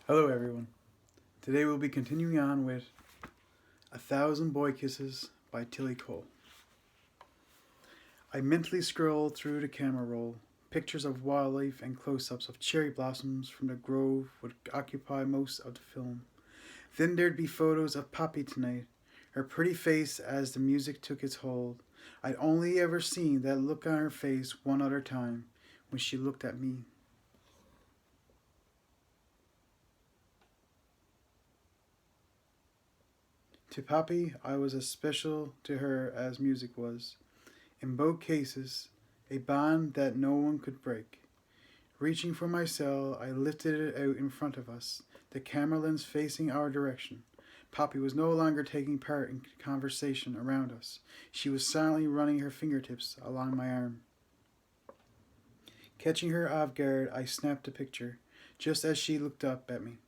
Hello, everyone. Today we'll be continuing on with A Thousand Boy Kisses by Tilly Cole. I mentally scrolled through the camera roll. Pictures of wildlife and close ups of cherry blossoms from the grove would occupy most of the film. Then there'd be photos of Poppy tonight, her pretty face as the music took its hold. I'd only ever seen that look on her face one other time, when she looked at me. To Poppy, I was as special to her as music was. In both cases, a bond that no one could break. Reaching for my cell, I lifted it out in front of us, the camera lens facing our direction. Poppy was no longer taking part in conversation around us. She was silently running her fingertips along my arm. Catching her off guard, I snapped a picture, just as she looked up at me.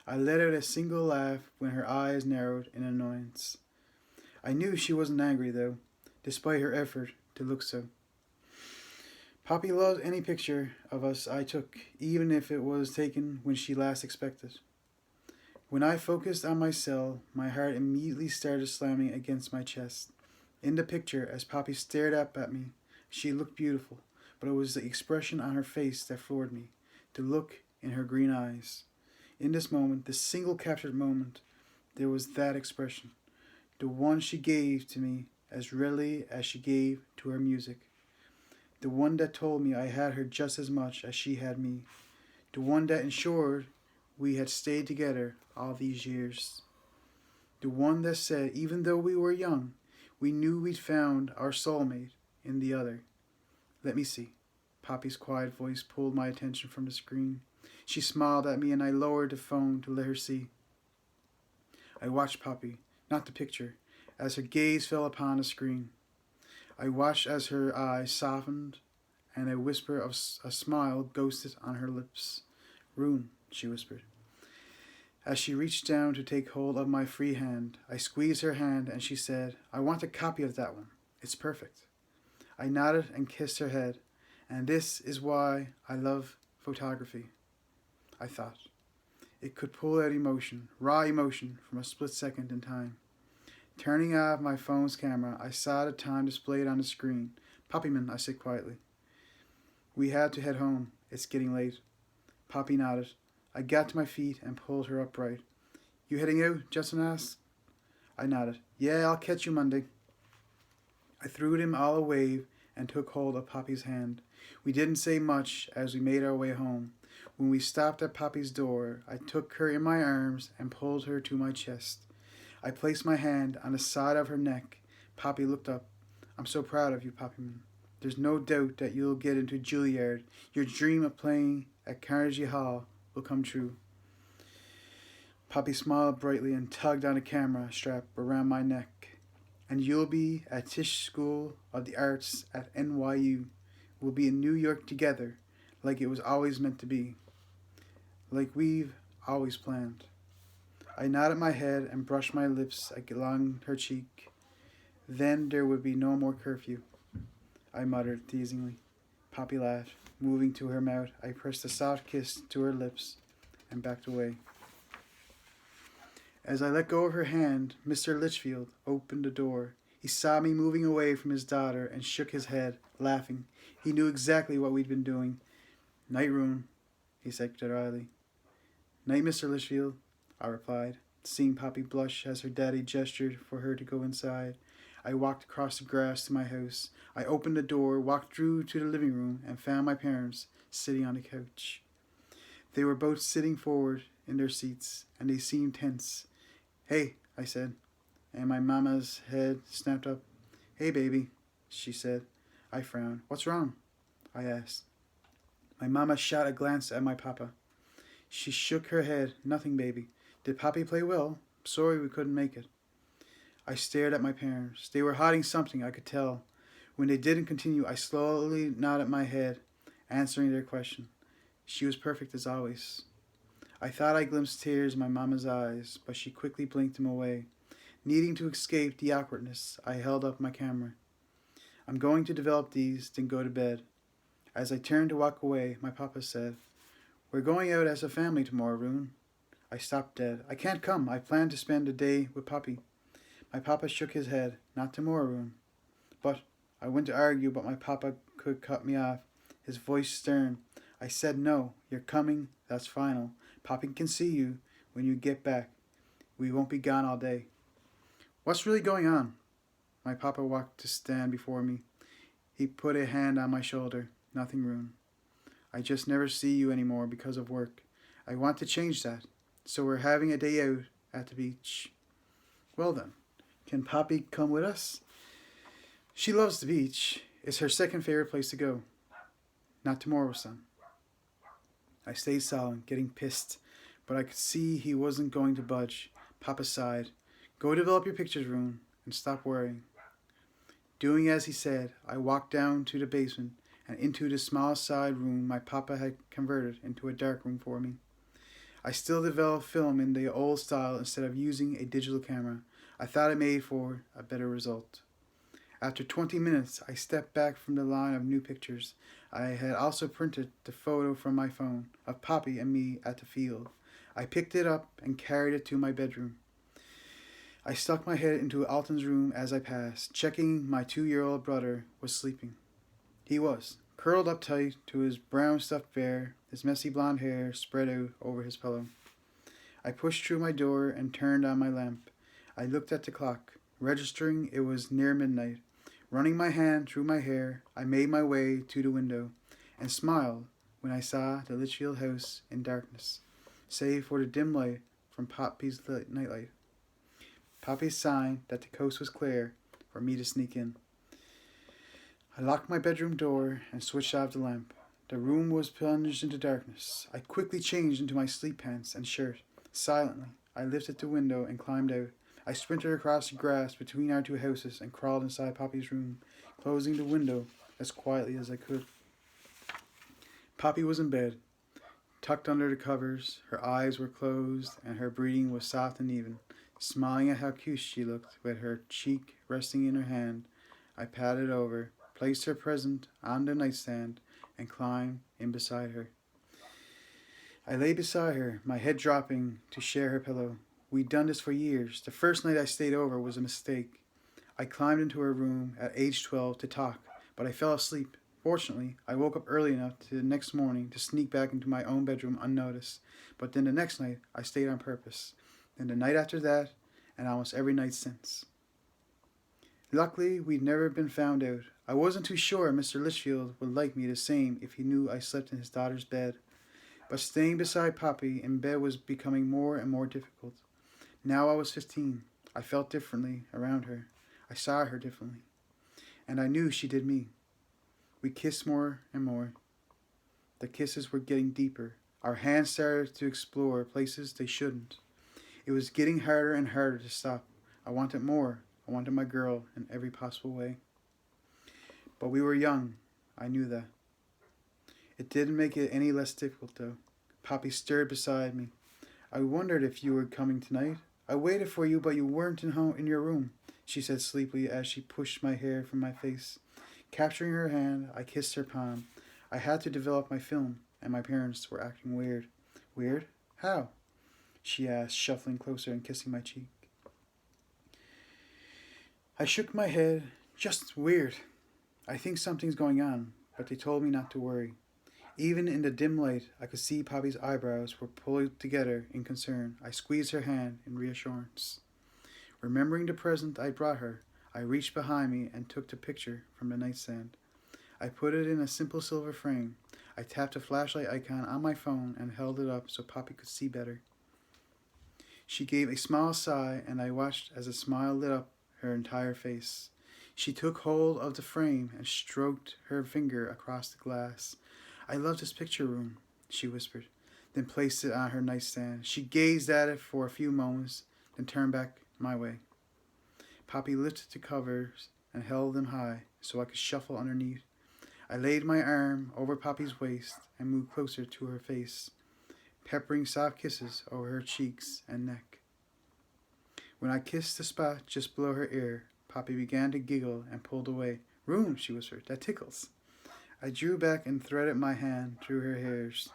I let out a single laugh when her eyes narrowed in annoyance. I knew she wasn't angry, though, despite her effort to look so. Poppy loved any picture of us I took, even if it was taken when she last expected. When I focused on my cell, my heart immediately started slamming against my chest. In the picture, as Poppy stared up at me, she looked beautiful, but it was the expression on her face that floored me, the look in her green eyes. In this moment, this single captured moment, there was that expression, the one she gave to me as readily as she gave to her music, the one that told me I had her just as much as she had me, the one that ensured we had stayed together all these years, the one that said even though we were young, we knew we'd found our soulmate in the other. Let me see. Poppy's quiet voice pulled my attention from the screen. She smiled at me and I lowered the phone to let her see. I watched Poppy, not the picture, as her gaze fell upon the screen. I watched as her eyes softened and a whisper of a smile ghosted on her lips. Rune, she whispered. As she reached down to take hold of my free hand, I squeezed her hand and she said, I want a copy of that one. It's perfect. I nodded and kissed her head. And this is why I love photography, I thought. It could pull out emotion, raw emotion, from a split second in time. Turning off my phone's camera, I saw the time displayed on the screen. Poppyman, I said quietly. We had to head home. It's getting late. Poppy nodded. I got to my feet and pulled her upright. You heading out? Justin asked. I nodded. Yeah, I'll catch you Monday. I threw him all a wave and took hold of Poppy's hand. We didn't say much as we made our way home. When we stopped at Poppy's door, I took her in my arms and pulled her to my chest. I placed my hand on the side of her neck. Poppy looked up. I'm so proud of you, Poppyman. There's no doubt that you'll get into Juilliard. Your dream of playing at Carnegie Hall will come true. Poppy smiled brightly and tugged on a camera strap around my neck. And you'll be at Tisch School of the Arts at NYU. We'll be in New York together, like it was always meant to be. Like we've always planned. I nodded my head and brushed my lips along her cheek. Then there would be no more curfew, I muttered teasingly. Poppy laughed. Moving to her mouth, I pressed a soft kiss to her lips and backed away. As I let go of her hand, Mr. Litchfield opened the door. He saw me moving away from his daughter and shook his head, laughing. He knew exactly what we'd been doing. Night, Rune, he said dryly. Night, Mr. Litchfield, I replied, seeing Poppy blush as her daddy gestured for her to go inside. I walked across the grass to my house. I opened the door, walked through to the living room, and found my parents sitting on the couch. They were both sitting forward in their seats, and they seemed tense. Hey, I said, and my mama's head snapped up. Hey, baby, she said. I frowned. What's wrong? I asked. My mama shot a glance at my papa. She shook her head. Nothing, baby. Did Poppy play well? Sorry we couldn't make it. I stared at my parents. They were hiding something, I could tell. When they didn't continue, I slowly nodded my head, answering their question. She was perfect as always. I thought I glimpsed tears in my mama's eyes, but she quickly blinked them away. Needing to escape the awkwardness, I held up my camera. I'm going to develop these, then go to bed. As I turned to walk away, my papa said, We're going out as a family tomorrow, Rune. I stopped dead. I can't come. I plan to spend a day with Poppy. My papa shook his head. Not tomorrow, room. But I went to argue, but my papa could cut me off, his voice stern. I said no. You're coming. That's final. Poppy can see you when you get back. We won't be gone all day. What's really going on? My papa walked to stand before me. He put a hand on my shoulder. Nothing, room. I just never see you anymore because of work. I want to change that. So we're having a day out at the beach. Well then, can Poppy come with us? She loves the beach. It's her second favorite place to go. Not tomorrow, son. I stayed silent, getting pissed, but I could see he wasn't going to budge. Papa sighed. Go develop your pictures, room, and stop worrying. Doing as he said, I walked down to the basement and into the small side room my papa had converted into a dark room for me. I still developed film in the old style instead of using a digital camera. I thought it made for a better result. After 20 minutes, I stepped back from the line of new pictures. I had also printed the photo from my phone of Poppy and me at the field. I picked it up and carried it to my bedroom. I stuck my head into Alton's room as I passed, checking my 2-year-old brother was sleeping. He was, curled up tight to his brown stuffed bear, his messy blonde hair spread out over his pillow. I pushed through my door and turned on my lamp. I looked at the clock, registering it was near midnight. Running my hand through my hair, I made my way to the window and smiled when I saw the Litchfield house in darkness, save for the dim light from Poppy's nightlight. Poppy's sign that the coast was clear for me to sneak in. I locked my bedroom door and switched off the lamp. The room was plunged into darkness. I quickly changed into my sleep pants and shirt. Silently, I lifted the window and climbed out. I sprinted across the grass between our two houses and crawled inside Poppy's room, closing the window as quietly as I could. Poppy was in bed, tucked under the covers. Her eyes were closed and her breathing was soft and even. Smiling at how cute she looked, with her cheek resting in her hand, I patted over, placed her present on the nightstand, and climbed in beside her. I lay beside her, my head dropping to share her pillow. We'd done this for years. The first night I stayed over was a mistake. I climbed into her room at age 12 to talk, but I fell asleep. Fortunately, I woke up early enough the next morning to sneak back into my own bedroom unnoticed. But then the next night, I stayed on purpose. Then the night after that, and almost every night since. Luckily, we'd never been found out. I wasn't too sure Mr. Litchfield would like me the same if he knew I slept in his daughter's bed. But staying beside Poppy in bed was becoming more and more difficult. Now I was 15. I felt differently around her. I saw her differently. And I knew she did me. We kissed more and more. The kisses were getting deeper. Our hands started to explore places they shouldn't. It was getting harder and harder to stop. I wanted more. I wanted my girl in every possible way. But we were young. I knew that. It didn't make it any less difficult, though. Poppy stirred beside me. I wondered if you were coming tonight. I waited for you, but you weren't in your room, she said sleepily as she pushed my hair from my face. Capturing her hand, I kissed her palm. I had to develop my film, and my parents were acting weird. Weird? How? She asked, shuffling closer and kissing my cheek. I shook my head. Just weird. I think something's going on, but they told me not to worry. Even in the dim light, I could see Poppy's eyebrows were pulled together in concern. I squeezed her hand in reassurance. Remembering the present I brought her, I reached behind me and took the picture from the nightstand. I put it in a simple silver frame. I tapped a flashlight icon on my phone and held it up so Poppy could see better. She gave a small sigh, and I watched as a smile lit up her entire face. She took hold of the frame and stroked her finger across the glass. I love this picture, room, she whispered, then placed it on her nightstand. She gazed at it for a few moments, then turned back my way. Poppy lifted the covers and held them high so I could shuffle underneath. I laid my arm over Poppy's waist and moved closer to her face, peppering soft kisses over her cheeks and neck. When I kissed the spot just below her ear, Poppy began to giggle and pulled away. Room, she whispered, that tickles. I drew back and threaded my hand through her hairs.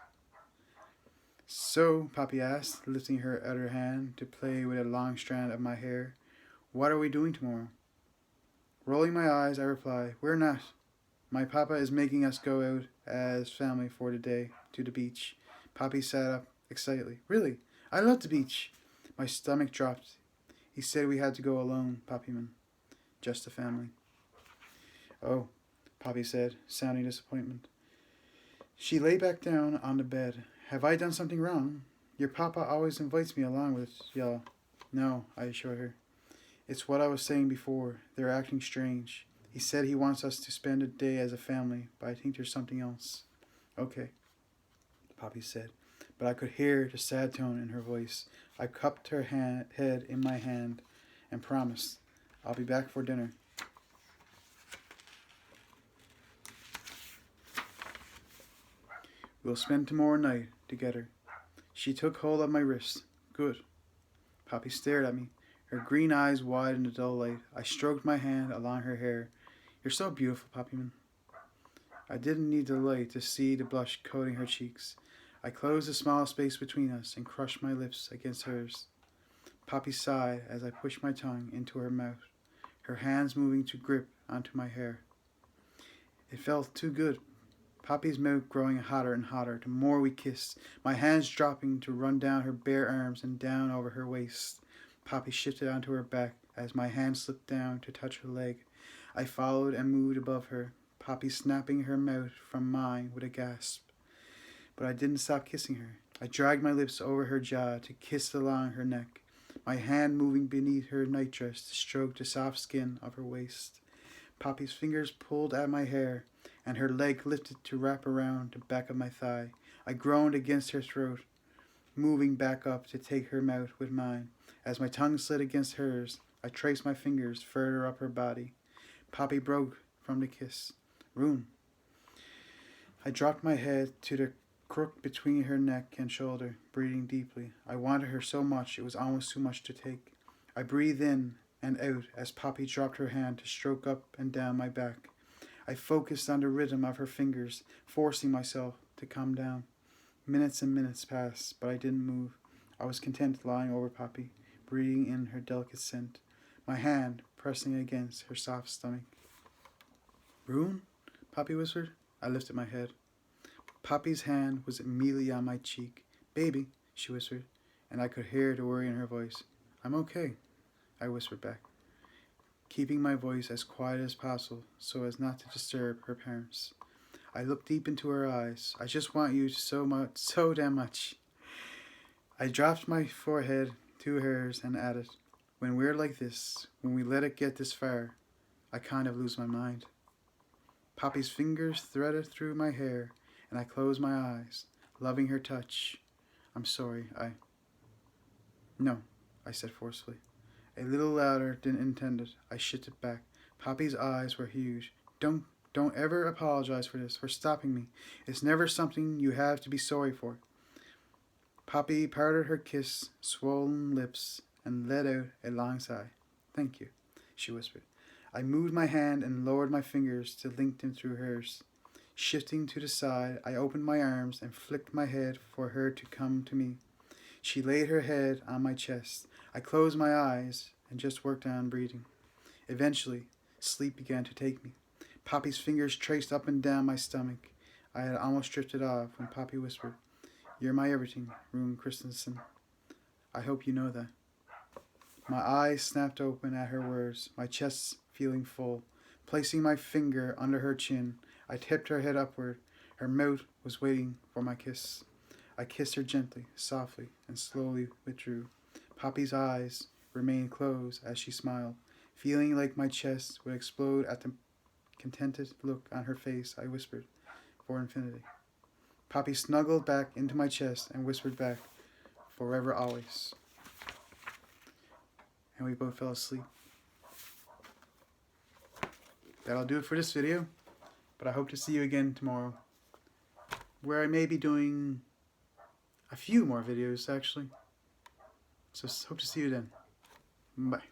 So, Poppy asked, lifting her other hand to play with a long strand of my hair, what are we doing tomorrow? Rolling my eyes, I reply, we're not. My papa is making us go out as family for the day to the beach. Poppy sat up excitedly. Really? I love the beach. My stomach dropped. He said we had to go alone, Poppyman. Just the family. Oh, Poppy said, sounding disappointment. She lay back down on the bed. Have I done something wrong? Your papa always invites me along with y'all. No, I assured her. It's what I was saying before. They're acting strange. He said he wants us to spend a day as a family, but I think there's something else. Okay, Poppy said, but I could hear the sad tone in her voice. I cupped her head in my hand and promised, I'll be back for dinner. We'll spend tomorrow night together. She took hold of my wrist. Good. Poppy stared at me, her green eyes wide in the dull light. I stroked my hand along her hair. You're so beautiful, Poppyman. I didn't need the light to see the blush coating her cheeks. I closed the small space between us and crushed my lips against hers. Poppy sighed as I pushed my tongue into her mouth, her hands moving to grip onto my hair. It felt too good. Poppy's mouth growing hotter and hotter the more we kissed, my hands dropping to run down her bare arms and down over her waist. Poppy shifted onto her back as my hand slipped down to touch her leg. I followed and moved above her, Poppy snapping her mouth from mine with a gasp. But I didn't stop kissing her. I dragged my lips over her jaw to kiss along her neck, my hand moving beneath her nightdress to stroke the soft skin of her waist. Poppy's fingers pulled at my hair, and her leg lifted to wrap around the back of my thigh. I groaned against her throat, moving back up to take her mouth with mine. As my tongue slid against hers, I traced my fingers further up her body. Poppy broke from the kiss. Rune. I dropped my head to the crook between her neck and shoulder, breathing deeply. I wanted her so much it was almost too much to take. I breathed in and out as Poppy dropped her hand to stroke up and down my back. I focused on the rhythm of her fingers, forcing myself to calm down. Minutes and minutes passed, but I didn't move. I was content lying over Poppy, breathing in her delicate scent, my hand pressing against her soft stomach. Rune? Poppy whispered. I lifted my head. Poppy's hand was immediately on my cheek. Baby, she whispered, and I could hear the worry in her voice. I'm okay, I whispered back, keeping my voice as quiet as possible so as not to disturb her parents. I looked deep into her eyes. I just want you so damn much. I dropped my forehead to hers and added, when we're like this, when we let it get this far, I kind of lose my mind. Poppy's fingers threaded through my hair, and I closed my eyes, loving her touch. I'm sorry, No, I said forcefully. A little louder than intended, I shifted back. Poppy's eyes were huge. Don't ever apologize for this, for stopping me. It's never something you have to be sorry for. Poppy parted her swollen lips and let out a long sigh. Thank you, she whispered. I moved my hand and lowered my fingers to link them through hers. Shifting to the side, I opened my arms and flicked my head for her to come to me. She laid her head on my chest. I closed my eyes and just worked on breathing. Eventually, sleep began to take me. Poppy's fingers traced up and down my stomach. I had almost drifted off when Poppy whispered, You're my everything, Rune Christensen. I hope you know that. My eyes snapped open at her words, my chest feeling full. Placing my finger under her chin, I tipped her head upward. Her mouth was waiting for my kiss. I kissed her gently, softly, and slowly withdrew. Poppy's eyes remained closed as she smiled. Feeling like my chest would explode at the contented look on her face, I whispered, for infinity. Poppy snuggled back into my chest and whispered back, forever always. And we both fell asleep. That'll do it for this video, but I hope to see you again tomorrow, where I may be doing a few more videos actually. So hope to see you then. Bye.